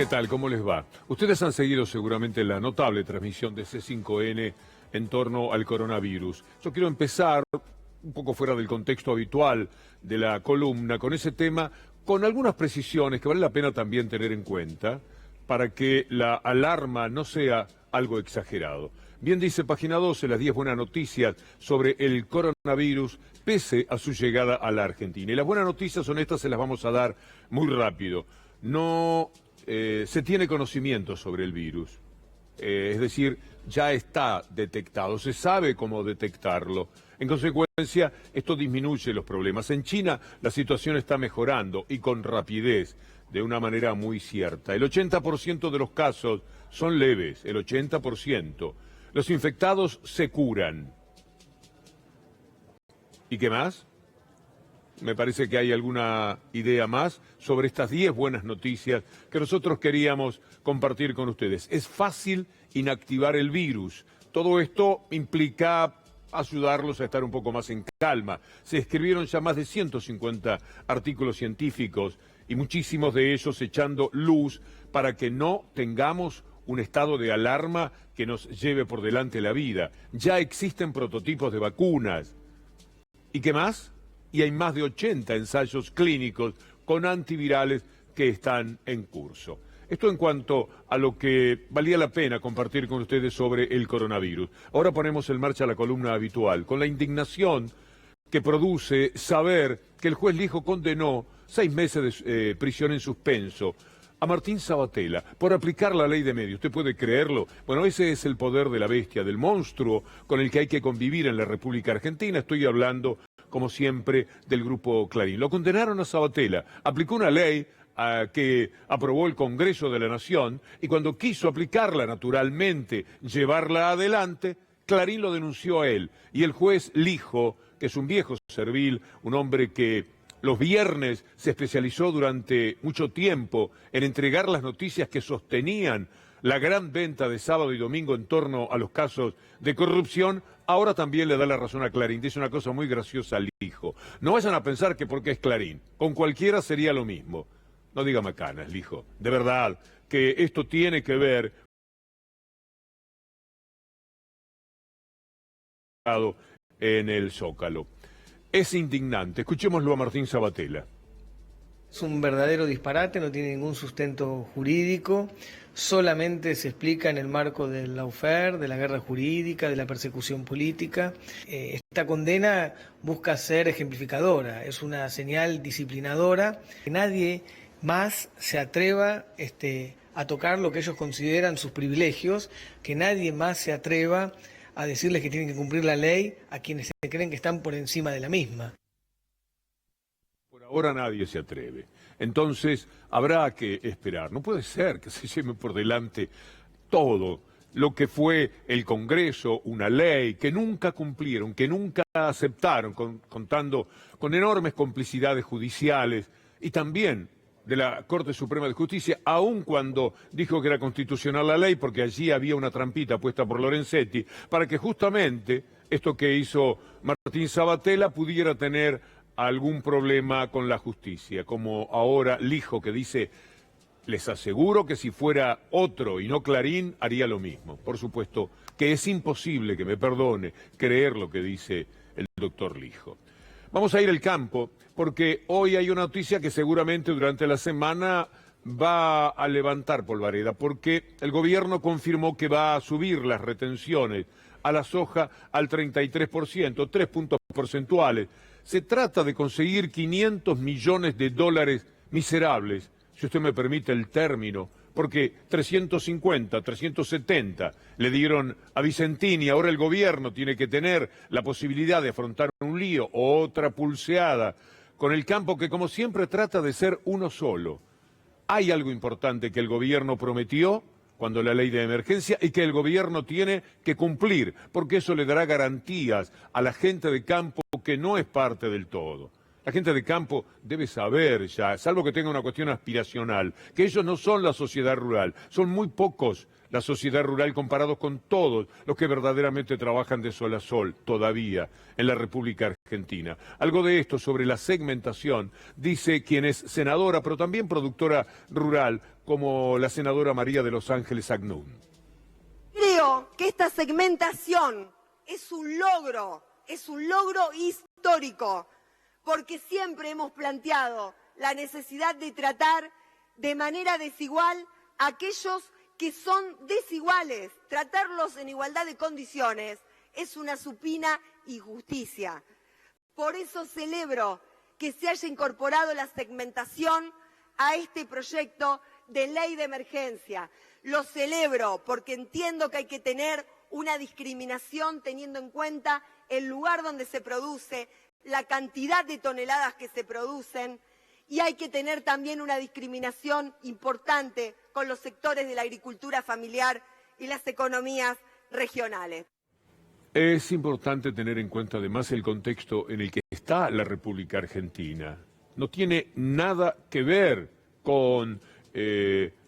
¿Qué tal? ¿Cómo les va? Ustedes han seguido seguramente la notable transmisión de C5N en torno al coronavirus. Yo quiero empezar, un poco fuera del contexto habitual de la columna, con ese tema, con algunas precisiones que vale la pena también tener en cuenta para que la alarma no sea algo exagerado. Bien dice Página 12, las 10 buenas noticias sobre el coronavirus pese a su llegada a la Argentina. Y las buenas noticias son estas, se las vamos a dar muy rápido. No se tiene conocimiento sobre el virus. Es decir, ya está detectado, se sabe cómo detectarlo. En consecuencia, esto disminuye los problemas. En China la situación está mejorando y con rapidez, de una manera muy cierta. El 80% de los casos son leves, el 80%. Los infectados se curan. ¿Y qué más? Me parece que hay alguna idea más sobre estas 10 buenas noticias que nosotros queríamos compartir con ustedes. Es fácil inactivar el virus. Todo esto implica ayudarlos a estar un poco más en calma. Se escribieron ya más de 150 artículos científicos y muchísimos de ellos echando luz para que no tengamos un estado de alarma que nos lleve por delante la vida. Ya existen prototipos de vacunas. ¿Y qué más? Y hay más de 80 ensayos clínicos con antivirales que están en curso. Esto en cuanto a lo que valía la pena compartir con ustedes sobre el coronavirus. Ahora ponemos en marcha la columna habitual, con la indignación que produce saber que el juez Lijo condenó 6 meses de prisión en suspenso a Martín Sabatella por aplicar la ley de medios. ¿Usted puede creerlo? Bueno, ese es el poder de la bestia, del monstruo con el que hay que convivir en la República Argentina. Estoy hablando, como siempre, del Grupo Clarín. Lo condenaron a Sabatella, aplicó una ley que aprobó el Congreso de la Nación y cuando quiso aplicarla, naturalmente, llevarla adelante, Clarín lo denunció a él. Y el juez Lijo, que es un viejo servil, un hombre que los viernes se especializó durante mucho tiempo en entregar las noticias que sostenían la gran venta de sábado y domingo en torno a los casos de corrupción, ahora también le da la razón a Clarín. Dice una cosa muy graciosa al Lijo. No vayan a pensar que porque es Clarín, con cualquiera sería lo mismo. No diga macanas, Lijo. De verdad que esto tiene que ver en el Zócalo. Es indignante. Escuchémoslo a Martín Sabatella. Es un verdadero disparate, no tiene ningún sustento jurídico, solamente se explica en el marco del lawfare, de la guerra jurídica, de la persecución política. Esta condena busca ser ejemplificadora, es una señal disciplinadora, que nadie más se atreva a tocar lo que ellos consideran sus privilegios, que nadie más se atreva a decirles que tienen que cumplir la ley a quienes se creen que están por encima de la misma. Por ahora nadie se atreve. Entonces habrá que esperar. No puede ser que se lleve por delante todo lo que fue el Congreso, una ley que nunca cumplieron, que nunca aceptaron, contando con enormes complicidades judiciales y también de la Corte Suprema de Justicia, aun cuando dijo que era constitucional la ley, porque allí había una trampita puesta por Lorenzetti, para que justamente esto que hizo Martín Sabatella pudiera tener algún problema con la justicia, como ahora Lijo, que dice, les aseguro que si fuera otro y no Clarín, haría lo mismo. Por supuesto que es imposible, que me perdone, creer lo que dice el doctor Lijo. Vamos a ir al campo, porque hoy hay una noticia que seguramente durante la semana va a levantar polvareda, porque el gobierno confirmó que va a subir las retenciones a la soja al 33%, 3 puntos porcentuales. Se trata de conseguir 500 millones de dólares miserables, si usted me permite el término, porque 350, 370 le dieron a Vicentini, ahora el gobierno tiene que tener la posibilidad de afrontar un lío, otra pulseada, con el campo que como siempre trata de ser uno solo. Hay algo importante que el gobierno prometió cuando la ley de emergencia y que el gobierno tiene que cumplir, porque eso le dará garantías a la gente de campo que no es parte del todo. La gente de campo debe saber ya, salvo que tenga una cuestión aspiracional, que ellos no son la sociedad rural, son muy pocos la sociedad rural comparados con todos los que verdaderamente trabajan de sol a sol todavía en la República Argentina. Algo de esto sobre la segmentación dice quien es senadora, pero también productora rural, como la senadora María de los Ángeles Agnún. Creo que esta segmentación es un logro histórico, porque siempre hemos planteado la necesidad de tratar de manera desigual a aquellos que son desiguales. Tratarlos en igualdad de condiciones es una supina injusticia. Por eso celebro que se haya incorporado la segmentación a este proyecto de ley de emergencia. Lo celebro porque entiendo que hay que tener una discriminación teniendo en cuenta el lugar donde se produce, la cantidad de toneladas que se producen, y hay que tener también una discriminación importante con los sectores de la agricultura familiar y las economías regionales. Es importante tener en cuenta además el contexto en el que está la República Argentina. No tiene nada que ver con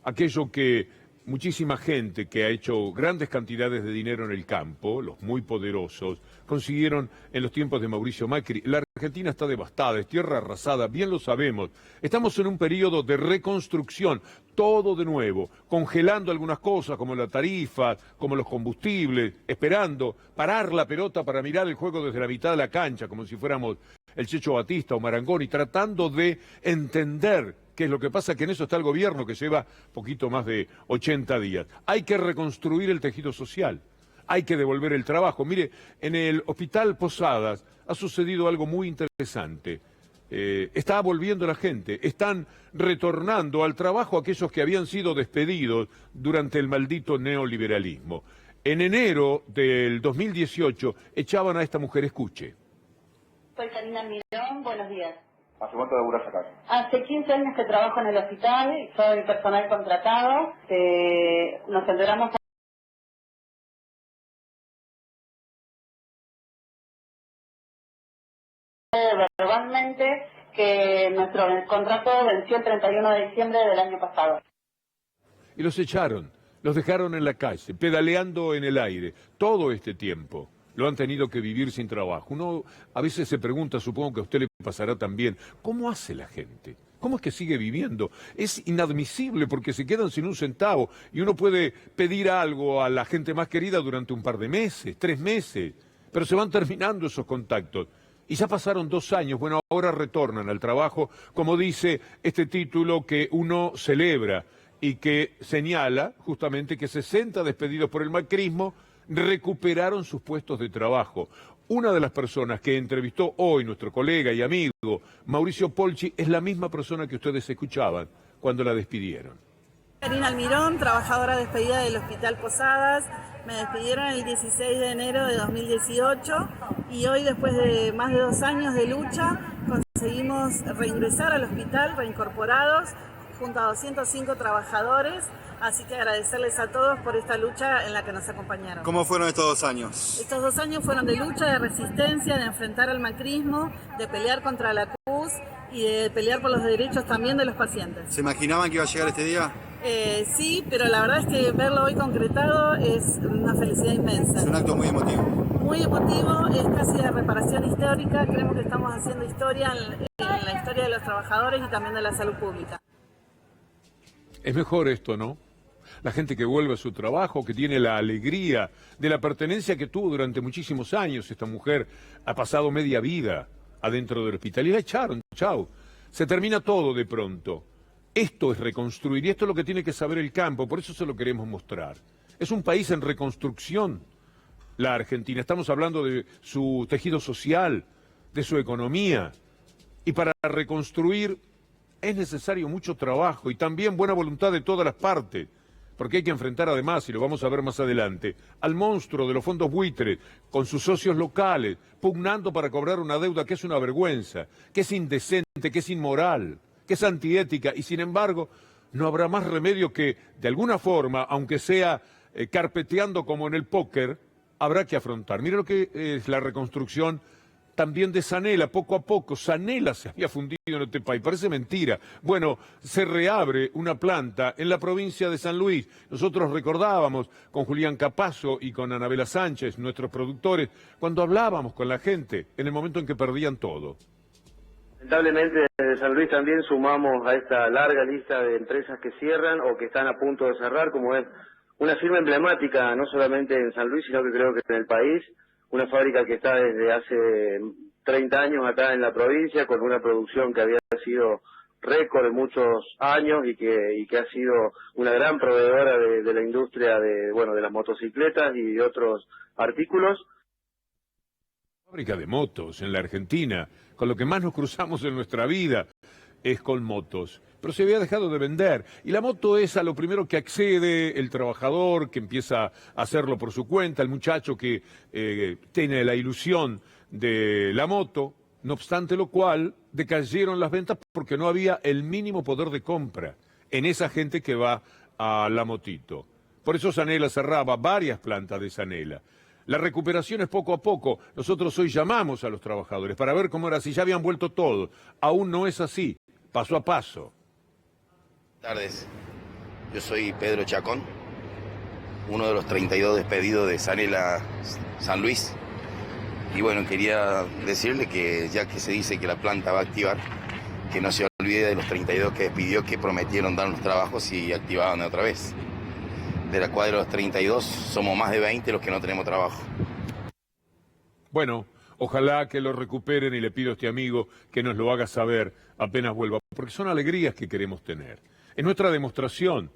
aquello que muchísima gente que ha hecho grandes cantidades de dinero en el campo, los muy poderosos, consiguieron en los tiempos de Mauricio Macri. La Argentina está devastada, es tierra arrasada, bien lo sabemos. Estamos en un periodo de reconstrucción, todo de nuevo, congelando algunas cosas como la tarifa, como los combustibles, esperando parar la pelota para mirar el juego desde la mitad de la cancha, como si fuéramos el Checho Batista o Marangoni, tratando de entender qué es lo que pasa, que en eso está el gobierno, que lleva poquito más de 80 días. Hay que reconstruir el tejido social, hay que devolver el trabajo. Mire, en el Hospital Posadas ha sucedido algo muy interesante. Está volviendo la gente, están retornando al trabajo aquellos que habían sido despedidos durante el maldito neoliberalismo. En enero del 2018 echaban a esta mujer, escuche. Soy Karina Mirón, buenos días. ¿Hace cuánto laburás acá? Hace 15 años que trabajo en el hospital, soy personal contratado. Nos enteramos verbalmente que nuestro contrato venció el 31 de diciembre del año pasado. Y los echaron, los dejaron en la calle, pedaleando en el aire, todo este tiempo. Lo han tenido que vivir sin trabajo. Uno a veces se pregunta, supongo que a usted le pasará también, ¿cómo hace la gente? ¿Cómo es que sigue viviendo? Es inadmisible porque se quedan sin un centavo y uno puede pedir algo a la gente más querida durante un par de meses, 3 meses, pero se van terminando esos contactos. Y ya pasaron 2 años, bueno, ahora retornan al trabajo, como dice este título que uno celebra y que señala justamente que 60 despedidos por el macrismo recuperaron sus puestos de trabajo. Una de las personas que entrevistó hoy nuestro colega y amigo Mauricio Polchi es la misma persona que ustedes escuchaban cuando la despidieron. Karina Almirón, trabajadora despedida del Hospital Posadas. Me despidieron el 16 de enero de 2018 y hoy, después de más de 2 años de lucha, conseguimos reingresar al hospital, reincorporados, junto a 205 trabajadores. Así que agradecerles a todos por esta lucha en la que nos acompañaron. ¿Cómo fueron estos 2 años? Estos 2 años fueron de lucha, de resistencia, de enfrentar al macrismo, de pelear contra la CUS y de pelear por los derechos también de los pacientes. ¿Se imaginaban que iba a llegar este día? Sí, pero la verdad es que verlo hoy concretado es una felicidad inmensa. Es un acto muy emotivo. Muy emotivo, es casi de reparación histórica. Creemos que estamos haciendo historia en la historia de los trabajadores y también de la salud pública. Es mejor esto, ¿no? La gente que vuelve a su trabajo, que tiene la alegría de la pertenencia que tuvo durante muchísimos años. Esta mujer ha pasado media vida adentro del hospital y la echaron, chao. Se termina todo de pronto. Esto es reconstruir y esto es lo que tiene que saber el campo, por eso se lo queremos mostrar. Es un país en reconstrucción, la Argentina. Estamos hablando de su tejido social, de su economía. Y para reconstruir es necesario mucho trabajo y también buena voluntad de todas las partes. Porque hay que enfrentar además, y lo vamos a ver más adelante, al monstruo de los fondos buitres, con sus socios locales, pugnando para cobrar una deuda que es una vergüenza, que es indecente, que es inmoral, que es antiética, y sin embargo no habrá más remedio que, de alguna forma, aunque sea carpeteando como en el póker, habrá que afrontar. Mire lo que es la reconstrucción también de Sanela, poco a poco. Sanela se había fundido en este país, parece mentira. Bueno, se reabre una planta en la provincia de San Luis. Nosotros recordábamos con Julián Capazo y con Anabela Sánchez, nuestros productores, cuando hablábamos con la gente en el momento en que perdían todo. Lamentablemente desde San Luis también sumamos a esta larga lista de empresas que cierran o que están a punto de cerrar, como es una firma emblemática, no solamente en San Luis, sino que creo que en el país. Una fábrica que está desde hace 30 años acá en la provincia, con una producción que había sido récord en muchos años y que ha sido una gran proveedora de la industria de las motocicletas y de otros artículos. Fábrica de motos en la Argentina, con lo que más nos cruzamos en nuestra vida es con motos. Pero se había dejado de vender. Y la moto es a lo primero que accede el trabajador, que empieza a hacerlo por su cuenta, el muchacho que tiene la ilusión de la moto. No obstante lo cual, decayeron las ventas porque no había el mínimo poder de compra en esa gente que va a la motito. Por eso Sanela cerraba varias plantas de Sanela. La recuperación es poco a poco. Nosotros hoy llamamos a los trabajadores para ver cómo era, si ya habían vuelto todo. Aún no es así, paso a paso. Buenas tardes, yo soy Pedro Chacón, uno de los 32 despedidos de Sanela San Luis. Y bueno, quería decirle que ya que se dice que la planta va a activar, que no se olvide de los 32 que despidió, que prometieron darnos trabajos y activaban otra vez. De la cual de los 32 somos más de 20 los que no tenemos trabajo. Bueno, ojalá que lo recuperen y le pido a este amigo que nos lo haga saber apenas vuelva, porque son alegrías que queremos tener. Es nuestra demostración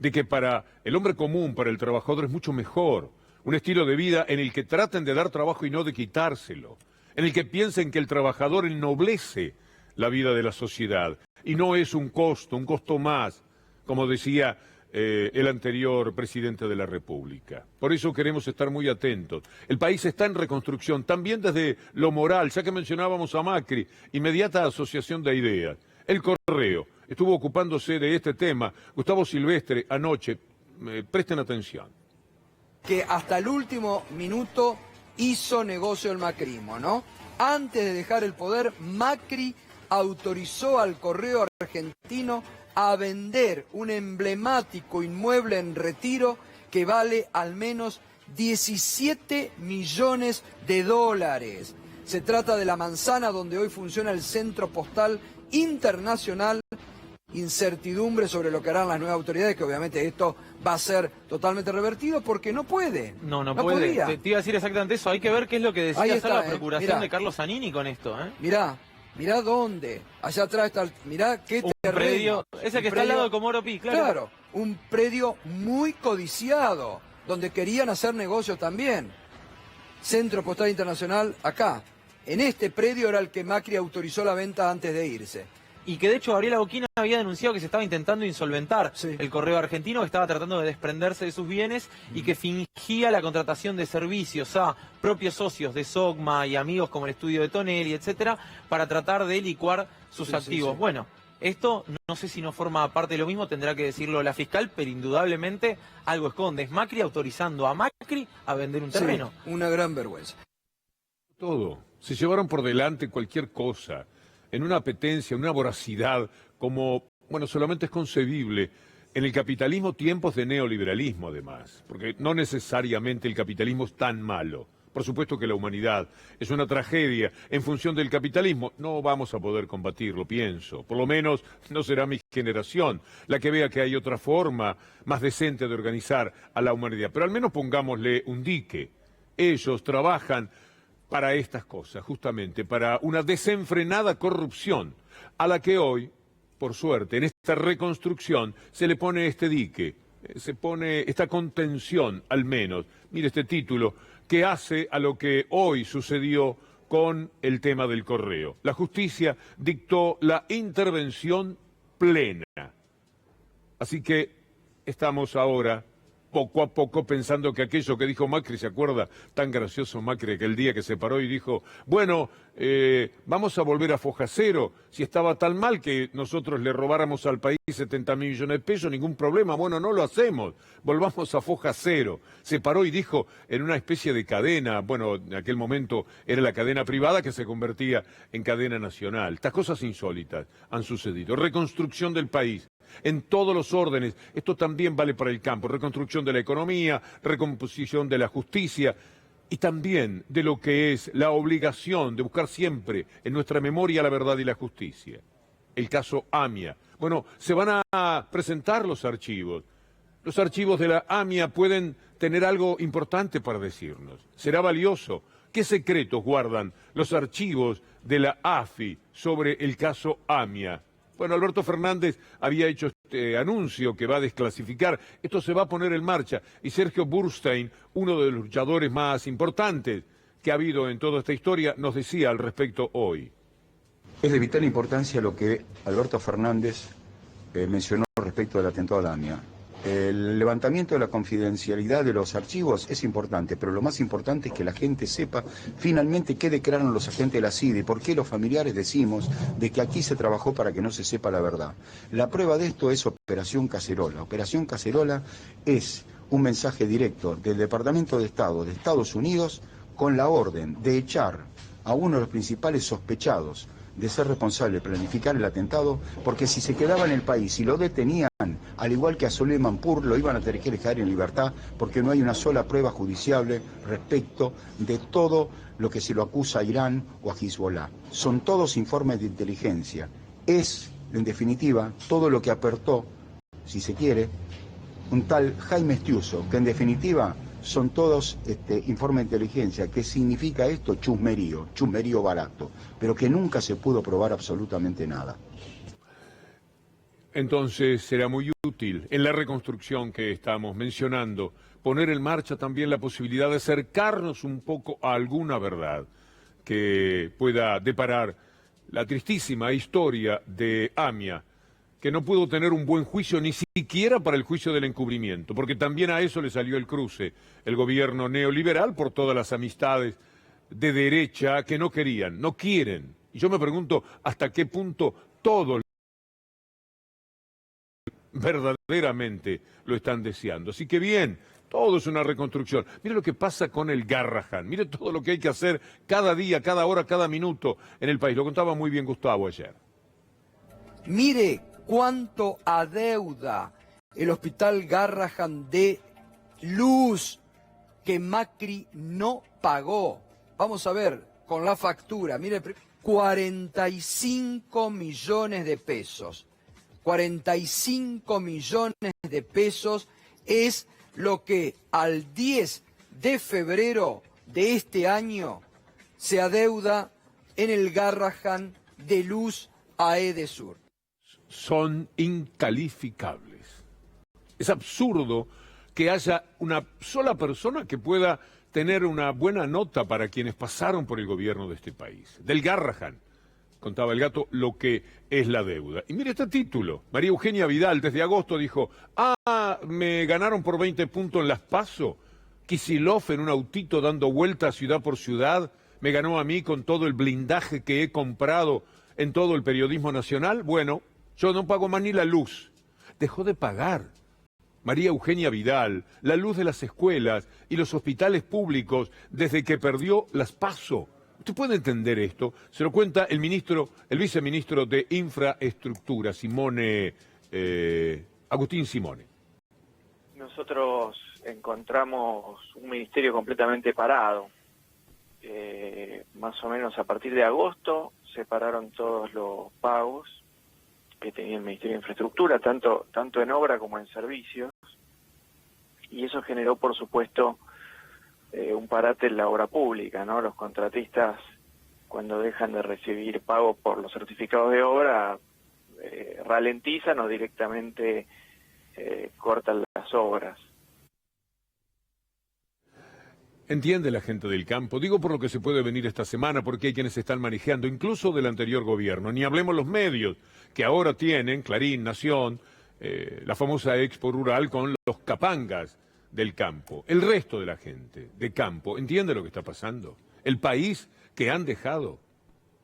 de que para el hombre común, para el trabajador, es mucho mejor un estilo de vida en el que traten de dar trabajo y no de quitárselo, en el que piensen que el trabajador ennoblece la vida de la sociedad y no es un costo más, como decía el anterior presidente de la República. Por eso queremos estar muy atentos. El país está en reconstrucción, también desde lo moral, ya que mencionábamos a Macri, inmediata asociación de ideas. El Correo estuvo ocupándose de este tema. Gustavo Silvestre, anoche, presten atención. Que hasta el último minuto hizo negocio el macrismo, ¿no? Antes de dejar el poder, Macri autorizó al Correo Argentino a vender un emblemático inmueble en Retiro que vale al menos 17 millones de dólares. Se trata de la manzana donde hoy funciona el Centro Postal Internacional. Incertidumbre sobre lo que harán las nuevas autoridades, que obviamente esto va a ser totalmente revertido porque no puede. No puede. Te iba a decir exactamente eso. Hay que ver qué es lo que decía hacer la procuración mirá, de Carlos Zanini con esto. Mirá dónde. Allá atrás está, mirá qué terreno. Ese que está al lado de Comodoro Pi, claro. Claro, un predio muy codiciado, donde querían hacer negocios también. Centro Postal Internacional, acá. En este predio era el que Macri autorizó la venta antes de irse. Y que de hecho Gabriela Bocchina había denunciado que se estaba intentando insolventar el Correo Argentino, que estaba tratando de desprenderse de sus bienes y que fingía la contratación de servicios a propios socios de SOGMA y amigos como el estudio de Tonelli, etcétera, para tratar de licuar sus activos. Bueno, esto no sé si no forma parte de lo mismo, tendrá que decirlo la fiscal, pero indudablemente algo esconde. Es Macri autorizando a Macri a vender un terreno. Sí, una gran vergüenza. Todo. Se llevaron por delante cualquier cosa, en una apetencia, una voracidad, como, bueno, solamente es concebible en el capitalismo, tiempos de neoliberalismo además, porque no necesariamente el capitalismo es tan malo. Por supuesto que la humanidad es una tragedia en función del capitalismo. No vamos a poder combatirlo, pienso. Por lo menos no será mi generación la que vea que hay otra forma más decente de organizar a la humanidad. Pero al menos pongámosle un dique. Ellos trabajan para estas cosas, justamente, para una desenfrenada corrupción, a la que hoy, por suerte, en esta reconstrucción, se le pone este dique, se pone esta contención, al menos, mire este título, que hace a lo que hoy sucedió con el tema del Correo. La justicia dictó la intervención plena. Así que estamos ahora poco a poco, pensando que aquello que dijo Macri, ¿se acuerda? Tan gracioso Macri aquel día que se paró y dijo, bueno, vamos a volver a foja cero. Si estaba tan mal que nosotros le robáramos al país 70.000 millones de pesos, ningún problema. Bueno, no lo hacemos, volvamos a foja cero. Se paró y dijo en una especie de cadena, bueno, en aquel momento era la cadena privada que se convertía en cadena nacional. Estas cosas insólitas han sucedido. Reconstrucción del país en todos los órdenes. Esto también vale para el campo. Reconstrucción de la economía, recomposición de la justicia y también de lo que es la obligación de buscar siempre en nuestra memoria la verdad y la justicia. El caso AMIA. Bueno, se van a presentar los archivos. Los archivos de la AMIA pueden tener algo importante para decirnos. Será valioso. ¿Qué secretos guardan los archivos de la AFI sobre el caso AMIA? Bueno, Alberto Fernández había hecho este anuncio que va a desclasificar. Esto se va a poner en marcha. Y Sergio Burstein, uno de los luchadores más importantes que ha habido en toda esta historia, nos decía al respecto hoy. Es de vital importancia lo que Alberto Fernández mencionó respecto del atentado a la AMIA. El levantamiento de la confidencialidad de los archivos es importante, pero lo más importante es que la gente sepa finalmente qué declararon los agentes de la CIDE y por qué los familiares decimos de que aquí se trabajó para que no se sepa la verdad. La prueba de esto es Operación Cacerola. Operación Cacerola es un mensaje directo del Departamento de Estado de Estados Unidos con la orden de echar a uno de los principales sospechados de ser responsable de planificar el atentado, porque si se quedaba en el país y lo detenían, al igual que a Soleiman Pur, lo iban a tener que dejar en libertad, porque no hay una sola prueba judiciable respecto de todo lo que se lo acusa a Irán o a Hezbollah. Son todos informes de inteligencia. Es, en definitiva, todo lo que apertó, si se quiere, un tal Jaime Stiuso, que en definitiva son todos informes de inteligencia. ¿Qué significa esto? Chusmerío barato, pero que nunca se pudo probar absolutamente nada. Entonces será muy útil en la reconstrucción que estamos mencionando poner en marcha también la posibilidad de acercarnos un poco a alguna verdad que pueda deparar la tristísima historia de AMIA, que no pudo tener un buen juicio ni siquiera para el juicio del encubrimiento, porque también a eso le salió el cruce, el gobierno neoliberal por todas las amistades de derecha que no querían, no quieren. Y yo me pregunto hasta qué punto todos verdaderamente lo están deseando. Así que bien, todo es una reconstrucción. Mire lo que pasa con el Garrahan, mire todo lo que hay que hacer cada día, cada hora, cada minuto en el país. Lo contaba muy bien Gustavo ayer. Mire cuánto adeuda el hospital Garrahan de luz que Macri no pagó. Vamos a ver con la factura, mire, 45 millones de pesos. 45 millones de pesos es lo que al 10 de febrero de este año se adeuda en el Garrahan de luz a Edesur. Son incalificables. Es absurdo que haya una sola persona que pueda tener una buena nota para quienes pasaron por el gobierno de este país. Del Garrahan, contaba el gato, lo que es la deuda. Y mire este título. María Eugenia Vidal desde agosto dijo, me ganaron por 20 puntos en las PASO. Kicillof en un autito dando vueltas ciudad por ciudad. Me ganó a mí con todo el blindaje que he comprado en todo el periodismo nacional. Bueno, yo no pago más ni la luz. Dejó de pagar. María Eugenia Vidal, la luz de las escuelas y los hospitales públicos desde que perdió las PASO. ¿Usted puede entender esto? Se lo cuenta el viceministro de Infraestructura, Agustín Simone. Nosotros encontramos un ministerio completamente parado. Más o menos a partir de agosto se pararon todos los pagos que tenía el Ministerio de Infraestructura, tanto en obra como en servicios, y eso generó, por supuesto, un parate en la obra pública, ¿no? Los contratistas, cuando dejan de recibir pago por los certificados de obra, ralentizan o directamente cortan las obras. Entiende la gente del campo, digo por lo que se puede venir esta semana, porque hay quienes están manejando, incluso del anterior gobierno, ni hablemos los medios, que ahora tienen, Clarín, Nación, la famosa Expo Rural con los capangas del campo, el resto de la gente de campo, ¿entiende lo que está pasando? El país que han dejado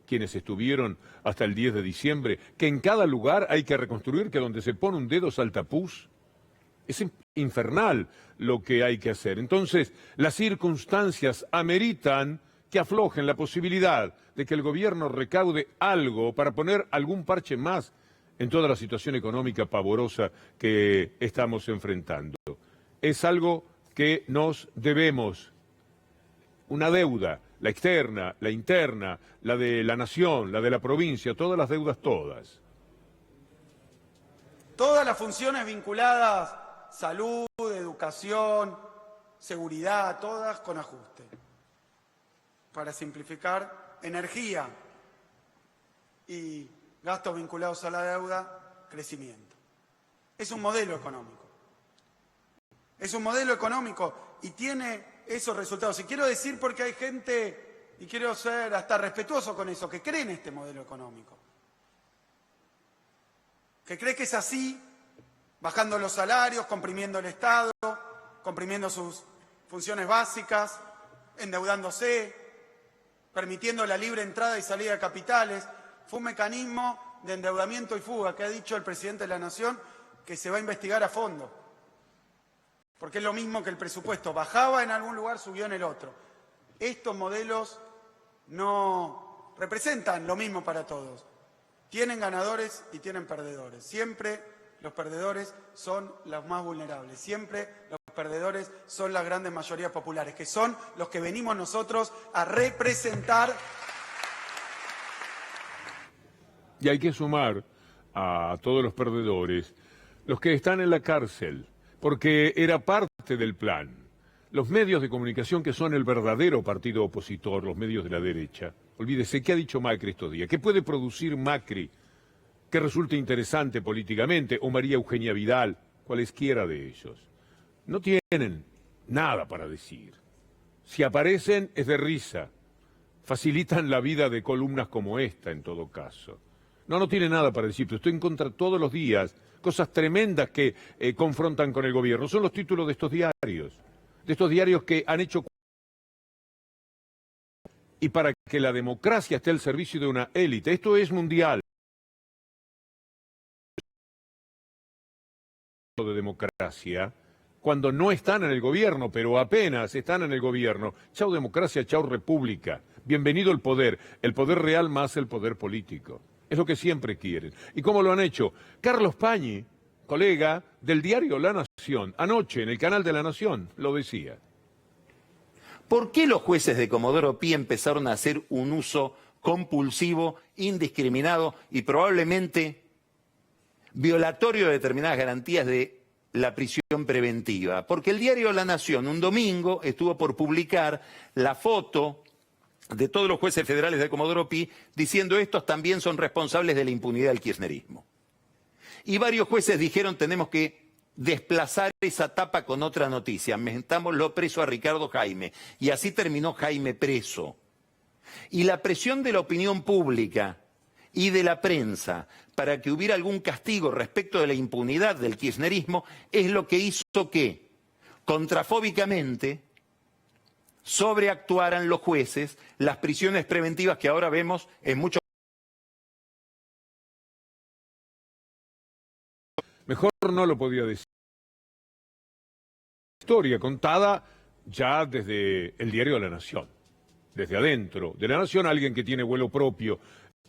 quienes estuvieron hasta el 10 de diciembre, que en cada lugar hay que reconstruir, que donde se pone un dedo salta pus. Es infernal lo que hay que hacer. Entonces, las circunstancias ameritan que aflojen la posibilidad de que el gobierno recaude algo para poner algún parche más en toda la situación económica pavorosa que estamos enfrentando. Es algo que nos debemos, una deuda, la externa, la interna, la de la nación, la de la provincia, todas las deudas, todas. Todas las funciones vinculadas, salud, educación, seguridad, todas con ajuste. Para simplificar, energía y gastos vinculados a la deuda, crecimiento. Es un modelo económico. Es un modelo económico y tiene esos resultados. Y quiero decir porque hay gente, y quiero ser hasta respetuoso con eso, que cree en este modelo económico. Que cree que es así, bajando los salarios, comprimiendo el Estado, comprimiendo sus funciones básicas, endeudándose, permitiendo la libre entrada y salida de capitales. Fue un mecanismo de endeudamiento y fuga que ha dicho el presidente de la Nación que se va a investigar a fondo. Porque es lo mismo que el presupuesto. Bajaba en algún lugar, subió en el otro. Estos modelos no representan lo mismo para todos. Tienen ganadores y tienen perdedores. Siempre los perdedores son los más vulnerables. Siempre los perdedores son las grandes mayorías populares, que son los que venimos nosotros a representar. Y hay que sumar a todos los perdedores los que están en la cárcel, porque era parte del plan. Los medios de comunicación que son el verdadero partido opositor, los medios de la derecha, olvídese, ¿qué ha dicho Macri estos días? ¿Qué puede producir Macri que resulte interesante políticamente? O María Eugenia Vidal, cualesquiera de ellos. No tienen nada para decir. Si aparecen es de risa. Facilitan la vida de columnas como esta, en todo caso. No tiene nada para decir, pero estoy en contra todos los días. Cosas tremendas que confrontan con el gobierno. Son los títulos de estos diarios que han hecho. Y para que la democracia esté al servicio de una élite, esto es mundial. De democracia, cuando no están en el gobierno, pero apenas están en el gobierno. Chau democracia, chau república. Bienvenido el poder real más el poder político. Es lo que siempre quieren. ¿Y cómo lo han hecho? Carlos Pañi, colega del diario La Nación, anoche en el canal de La Nación, lo decía. ¿Por qué los jueces de Comodoro Pi empezaron a hacer un uso compulsivo, indiscriminado y probablemente violatorio de determinadas garantías de la prisión preventiva? Porque el diario La Nación un domingo estuvo por publicar la foto de todos los jueces federales de Comodoro Pi diciendo estos también son responsables de la impunidad del kirchnerismo. Y varios jueces dijeron tenemos que desplazar esa tapa con otra noticia, metámoslo preso a Ricardo Jaime. Y así terminó Jaime preso. Y la presión de la opinión pública y de la prensa para que hubiera algún castigo respecto de la impunidad del kirchnerismo es lo que hizo que, contrafóbicamente, sobreactuaran los jueces las prisiones preventivas que ahora vemos en muchos. Mejor no lo podía decir. Historia contada ya desde el diario de La Nación, desde adentro de La Nación, alguien que tiene vuelo propio,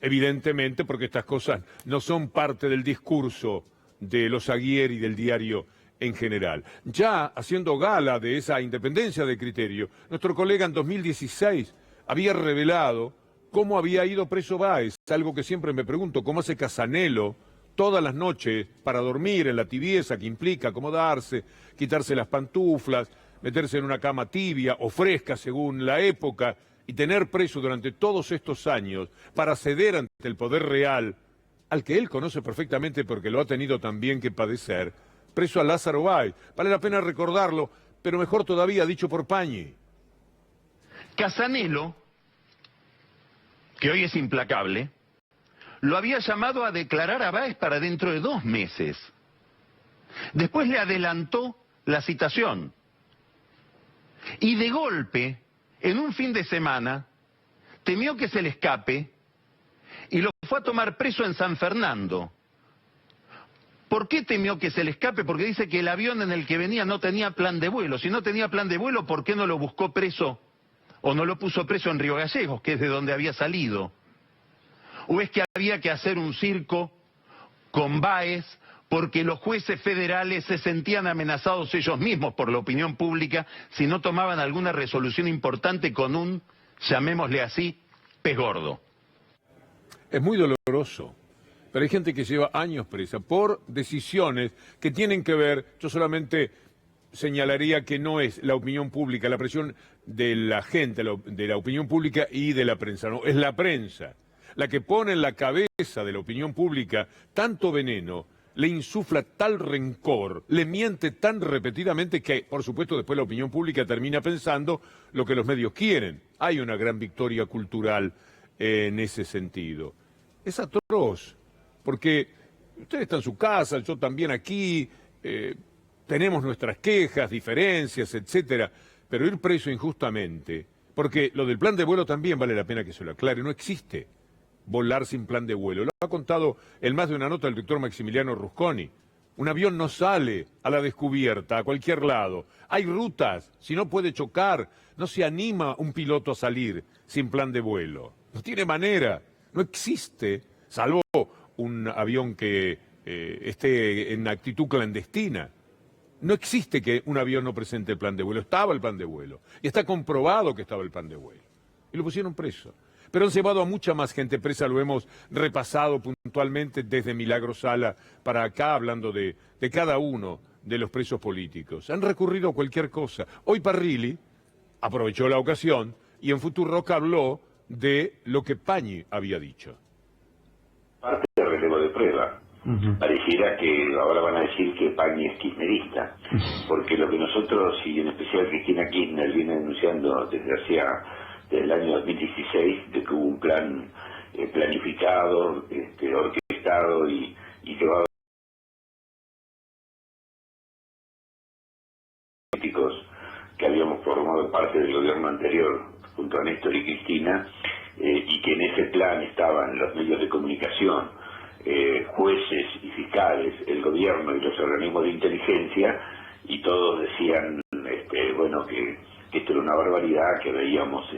evidentemente, porque estas cosas no son parte del discurso de los Aguirre y del diario en general. Ya haciendo gala de esa independencia de criterio, nuestro colega en 2016 había revelado cómo había ido preso Báez, algo que siempre me pregunto, cómo hace Casanelo todas las noches para dormir en la tibieza que implica acomodarse, quitarse las pantuflas, meterse en una cama tibia o fresca según la época y tener preso durante todos estos años para ceder ante el poder real, al que él conoce perfectamente porque lo ha tenido también que padecer, preso a Lázaro Báez. Vale la pena recordarlo, pero mejor todavía dicho por Pañi. Casanelo, que hoy es implacable, lo había llamado a declarar a Báez para dentro de 2 meses. Después le adelantó la citación Y de golpe, en un fin de semana, temió que se le escape y lo fue a tomar preso en San Fernando. ¿Por qué temió que se le escape? Porque dice que el avión en el que venía no tenía plan de vuelo. Si no tenía plan de vuelo, ¿por qué no lo buscó preso o no lo puso preso en Río Gallegos, que es de donde había salido? ¿O es que había que hacer un circo con Báez porque los jueces federales se sentían amenazados ellos mismos por la opinión pública si no tomaban alguna resolución importante con un, llamémosle así, pez gordo? Es muy doloroso, pero hay gente que lleva años presa por decisiones que tienen que ver, yo solamente señalaría que no es la opinión pública, la presión de la gente, de la opinión pública y de la prensa, no, es la prensa la que pone en la cabeza de la opinión pública tanto veneno, le insufla tal rencor, le miente tan repetidamente que, por supuesto, después la opinión pública termina pensando lo que los medios quieren. Hay una gran victoria cultural en ese sentido. Es atroz, porque usted está en su casa, yo también aquí, tenemos nuestras quejas, diferencias, etcétera, pero ir preso injustamente, porque lo del plan de vuelo también vale la pena que se lo aclare, no existe volar sin plan de vuelo. Lo ha contado en más de una nota el doctor Maximiliano Rusconi. Un avión no sale a la descubierta, a cualquier lado. Hay rutas, si no puede chocar, no se anima un piloto a salir sin plan de vuelo. No tiene manera, no existe, salvo un avión que esté en actitud clandestina. No existe que un avión no presente el plan de vuelo. Estaba el plan de vuelo. Y está comprobado que estaba el plan de vuelo. Y lo pusieron preso. Pero han llevado a mucha más gente presa, lo hemos repasado puntualmente desde Milagro Sala para acá, hablando de cada uno de los presos políticos. Han recurrido a cualquier cosa. Hoy Parrilli aprovechó la ocasión y en Futurock habló de lo que Pañi había dicho. Parte del relevo de prueba. Pareciera que ahora van a decir que Pañi es kirchnerista, porque lo que nosotros, y en especial Cristina Kirchner, viene denunciando desde el año 2016, de que hubo un plan planificado, orquestado y llevado políticos que habíamos formado parte del gobierno anterior junto a Néstor y Cristina, y que en ese plan estaban los medios de comunicación, jueces y fiscales, el gobierno y los organismos de inteligencia, y todos decían que esto era una barbaridad, que veíamos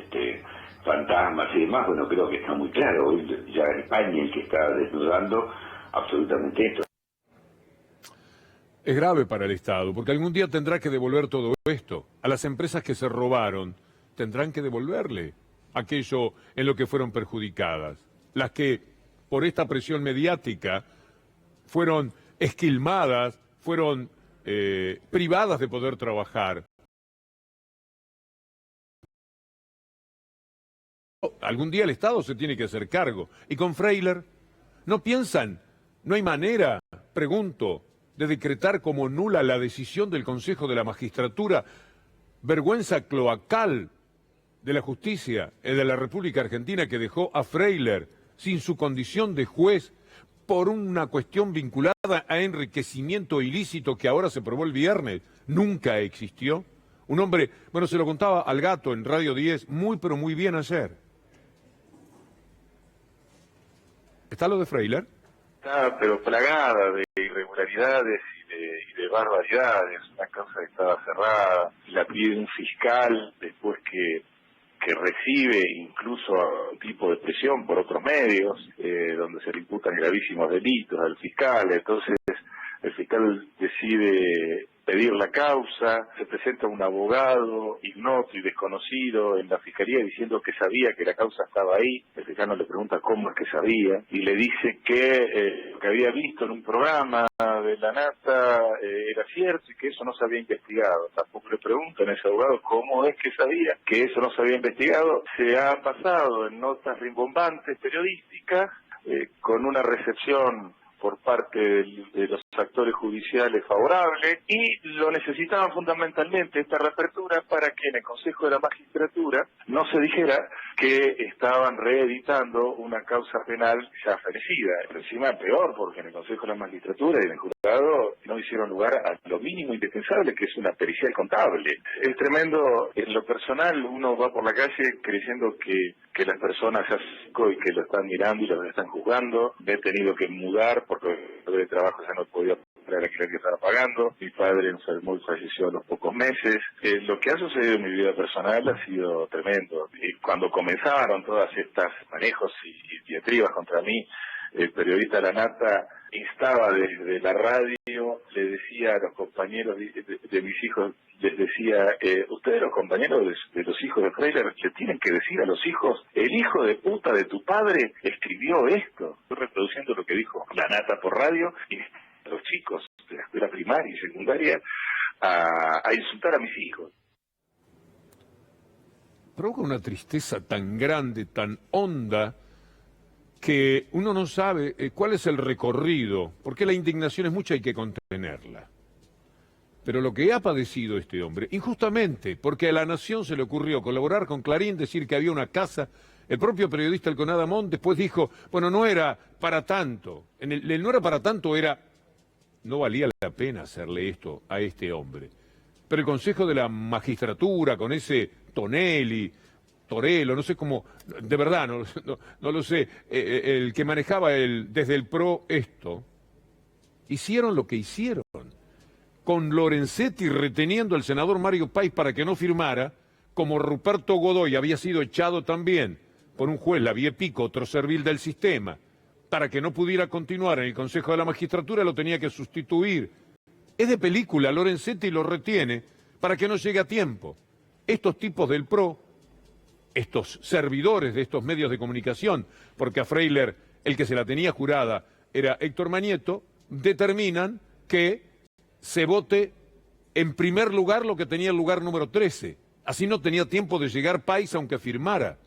fantasmas y demás. Bueno, creo que está muy claro, hoy ya España el que está desnudando absolutamente esto. Es grave para el Estado, porque algún día tendrá que devolver todo esto. A las empresas que se robaron tendrán que devolverle aquello en lo que fueron perjudicadas. Las que, por esta presión mediática, fueron esquilmadas, fueron privadas de poder trabajar. Algún día el Estado se tiene que hacer cargo. Y con Freiler, ¿no piensan? ¿No hay manera, pregunto, de decretar como nula la decisión del Consejo de la Magistratura, vergüenza cloacal de la justicia de la República Argentina, que dejó a Freiler sin su condición de juez por una cuestión vinculada a enriquecimiento ilícito que ahora se probó el viernes? Nunca existió. Un hombre, bueno, se lo contaba al Gato en Radio 10 muy pero muy bien ayer. ¿Está lo de Freiler? Está pero plagada de irregularidades y de barbaridades. Una causa que estaba cerrada, la pide un fiscal después que recibe incluso un tipo de presión por otros medios, donde se le imputan gravísimos delitos al fiscal. Entonces el fiscal decide pedir la causa, se presenta un abogado ignoto y desconocido en la fiscalía diciendo que sabía que la causa estaba ahí. El fiscal no le pregunta cómo es que sabía y le dice que lo que había visto en un programa de La Nata era cierto y que eso no se había investigado. Tampoco le preguntan a ese abogado cómo es que sabía que eso no se había investigado. Se ha pasado en notas rimbombantes periodísticas con una recepción por parte de los actores judiciales favorables, y lo necesitaban fundamentalmente esta reapertura para que en el Consejo de la Magistratura no se dijera que estaban reeditando una causa penal ya fenecida. Encima peor, porque en el Consejo de la Magistratura y en el no hicieron lugar a lo mínimo indispensable, que es una pericial contable. Es tremendo. En lo personal, uno va por la calle creyendo que las personas se hacen y que lo están mirando y lo están juzgando. Me he tenido que mudar porque de trabajo ya no podía pagar el alquiler que estaba pagando. Mi padre enfermó y falleció a los pocos meses. Lo que ha sucedido en mi vida personal ha sido tremendo. Y cuando comenzaron todas estas manejos y diatribas contra mí, el periodista La Nata instaba desde la radio, le decía a los compañeros de mis hijos, les decía, ustedes los compañeros de los hijos de Freiler le tienen que decir a los hijos, el hijo de puta de tu padre escribió esto. Estoy reproduciendo lo que dijo La Nata por radio y a los chicos de la escuela primaria y secundaria a insultar a mis hijos. Provoca una tristeza tan grande, tan honda, que uno no sabe cuál es el recorrido, porque la indignación es mucha, hay que contenerla. Pero lo que ha padecido este hombre, injustamente, porque a La Nación se le ocurrió colaborar con Clarín, decir que había una casa, el propio periodista El Conadamón después dijo, bueno, no era para tanto, el no era para tanto era, no valía la pena hacerle esto a este hombre. Pero el Consejo de la Magistratura, con ese Tonelli, Torello, no sé cómo, de verdad, no lo sé, el que manejaba desde el PRO esto, hicieron lo que hicieron, con Lorenzetti reteniendo al senador Mario País para que no firmara, como Ruperto Godoy había sido echado también por un juez, Lavie-Pico, otro servil del sistema, para que no pudiera continuar en el Consejo de la Magistratura, lo tenía que sustituir. Es de película, Lorenzetti lo retiene para que no llegue a tiempo. Estos tipos del PRO, estos servidores de estos medios de comunicación, porque a Freiler el que se la tenía jurada era Héctor Manieto, determinan que se vote en primer lugar lo que tenía el lugar número 13. Así no tenía tiempo de llegar País aunque firmara.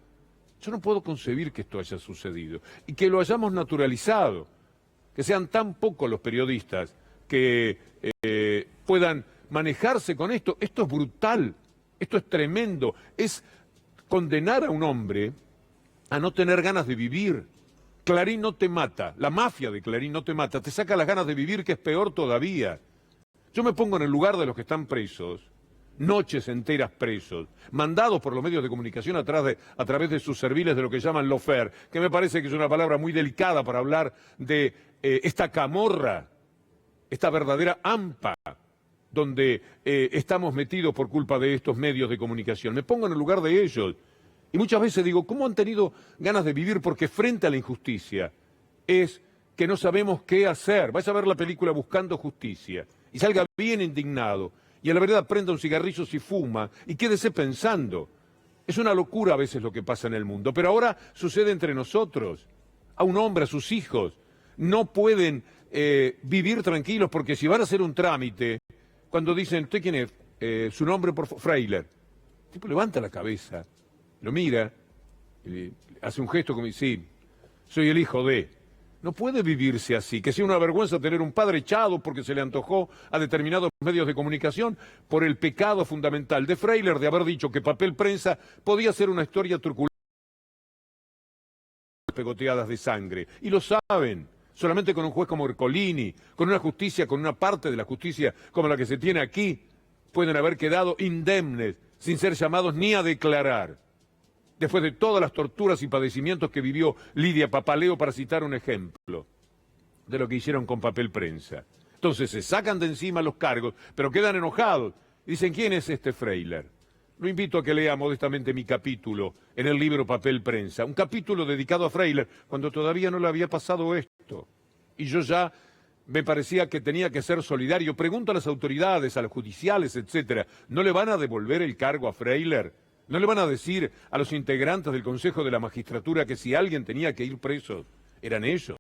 Yo no puedo concebir que esto haya sucedido y que lo hayamos naturalizado, que sean tan pocos los periodistas que puedan manejarse con esto. Esto es brutal, esto es tremendo, es condenar a un hombre a no tener ganas de vivir. Clarín no te mata, la mafia de Clarín no te mata, te saca las ganas de vivir, que es peor todavía. Yo me pongo en el lugar de los que están presos, noches enteras presos, mandados por los medios de comunicación a través de sus serviles de lo que llaman lofer, que me parece que es una palabra muy delicada para hablar de esta camorra, esta verdadera hampa, donde estamos metidos por culpa de estos medios de comunicación. Me pongo en el lugar de ellos y muchas veces digo, ¿cómo han tenido ganas de vivir? Porque frente a la injusticia es que no sabemos qué hacer. Vais a ver la película Buscando Justicia y salga bien indignado y a la verdad prenda un cigarrillo si fuma y quédese pensando. Es una locura a veces lo que pasa en el mundo, pero ahora sucede entre nosotros. A un hombre, a sus hijos, no pueden vivir tranquilos porque si van a hacer un trámite, cuando dicen, ¿usted quién es? Su nombre, por Freiler. El tipo levanta la cabeza, lo mira, hace un gesto como dice, sí, soy el hijo de. No puede vivirse así, que sea una vergüenza tener un padre echado porque se le antojó a determinados medios de comunicación por el pecado fundamental de Freiler de haber dicho que Papel Prensa podía ser una historia truculenta, pegoteadas de sangre. Y lo saben. Solamente con un juez como Ercolini, con una justicia, con una parte de la justicia como la que se tiene aquí, pueden haber quedado indemnes, sin ser llamados ni a declarar. Después de todas las torturas y padecimientos que vivió Lidia Papaleo, para citar un ejemplo de lo que hicieron con Papel Prensa. Entonces se sacan de encima los cargos, pero quedan enojados. Dicen, ¿quién es este Freiler? Lo invito a que lea modestamente mi capítulo en el libro Papel Prensa, un capítulo dedicado a Freiler, cuando todavía no le había pasado esto. Y yo ya me parecía que tenía que ser solidario. Pregunto a las autoridades, a los judiciales, etcétera, ¿no le van a devolver el cargo a Freiler? ¿No le van a decir a los integrantes del Consejo de la Magistratura que si alguien tenía que ir preso, eran ellos?